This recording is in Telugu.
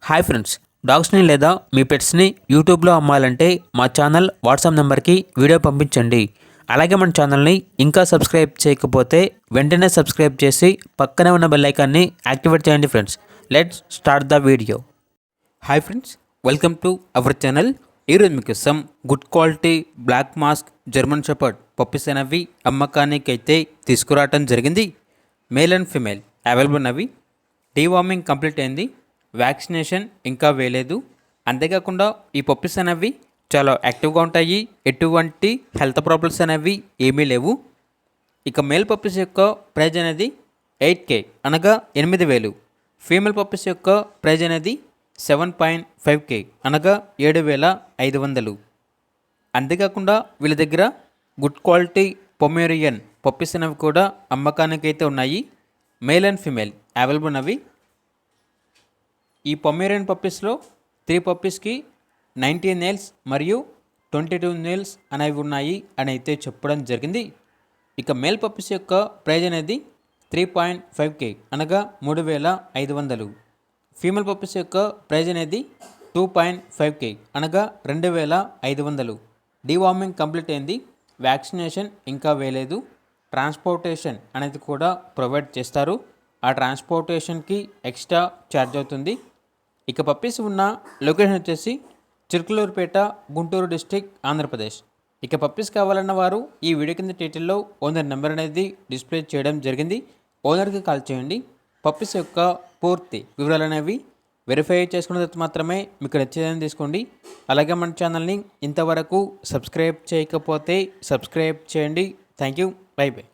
హాయ్ ఫ్రెండ్స్, డాగ్స్ని లేదా మీ పెట్స్ని యూట్యూబ్లో అమ్మాలంటే మా ఛానల్ వాట్సాప్ నెంబర్కి వీడియో పంపించండి. అలాగే మన ఛానల్ని ఇంకా సబ్స్క్రైబ్ చేయకపోతే వెంటనే సబ్స్క్రైబ్ చేసి పక్కనే ఉన్న బెల్ ఐకాన్ని యాక్టివేట్ చేయండి friends. Let's start the video. Hi friends, welcome to our channel. ఈరోజు మీకోసం good quality black mask German shepherd puppies అనేవి అమ్మకానికి అయితే తీసుకురావటం జరిగింది. మేల్ అండ్ ఫిమేల్ అవైలబుల్ ఉన్నవి. డీవార్మింగ్ కంప్లీట్ అయింది. వ్యాక్సినేషన్ ఇంకా వేయలేదు. అంతేకాకుండా ఈ పప్పీస్ అనేవి చాలా యాక్టివ్గా ఉంటాయి. ఎటువంటి హెల్త్ ప్రాబ్లమ్స్ అనేవి ఏమీ లేవు. ఇక మేల్ పప్పీస్ యొక్క ప్రైజ్ అనేది 8K అనగా 8,000. ఫీమేల్ పప్పీస్ యొక్క ప్రైజ్ అనేది 7.5K అనగా 7,500. అంతేకాకుండా వీళ్ళ దగ్గర గుడ్ క్వాలిటీ పొమేరియన్ పప్పీస్ అనేవి కూడా అమ్మకానికి అయితే ఉన్నాయి. మేల్ అండ్ ఫీమేల్ అవైలబుల్ ఉన్నవి. ఈ పొమేరియన్ పప్పీస్లో 3 పప్పీస్కి 19 నెయిల్స్ మరియు 22 నెయిల్స్ అనేవి ఉన్నాయి అని అయితే చెప్పడం జరిగింది. ఇక మేల్ పప్పీస్ యొక్క ప్రైజ్ అనేది 3.5K అనగా 3,500. ఫీమేల్ పప్పీస్ యొక్క ప్రైజ్ అనేది 2.5K అనగా 2,500. డీవార్మింగ్ కంప్లీట్ అయింది. వ్యాక్సినేషన్ ఇంకా వేయలేదు. ట్రాన్స్పోర్టేషన్ అనేది కూడా ప్రొవైడ్ చేస్తారు. ఆ ట్రాన్స్పోర్టేషన్కి ఎక్స్ట్రా ఛార్జ్ అవుతుంది. ఇక పప్పీస్ ఉన్న లొకేషన్ వచ్చేసి చిలుకలూరుపేట, గుంటూరు డిస్టిక్, ఆంధ్రప్రదేశ్. ఇక పప్పీస్ కావాలన్న వారు ఈ వీడియో కింద టైటిల్లో ఓనర్ నెంబర్ అనేది డిస్ప్లే చేయడం జరిగింది. ఓనర్కి కాల్ చేయండి. పప్పీస్ యొక్క పూర్తి వివరాలు అనేవి వెరిఫై చేసుకున్న తర్వాత మాత్రమే మీకు నచ్చేదని తీసుకోండి. అలాగే మన ఛానల్ని ఇంతవరకు సబ్స్క్రైబ్ చేయకపోతే సబ్స్క్రైబ్ చేయండి. Thank you. By by.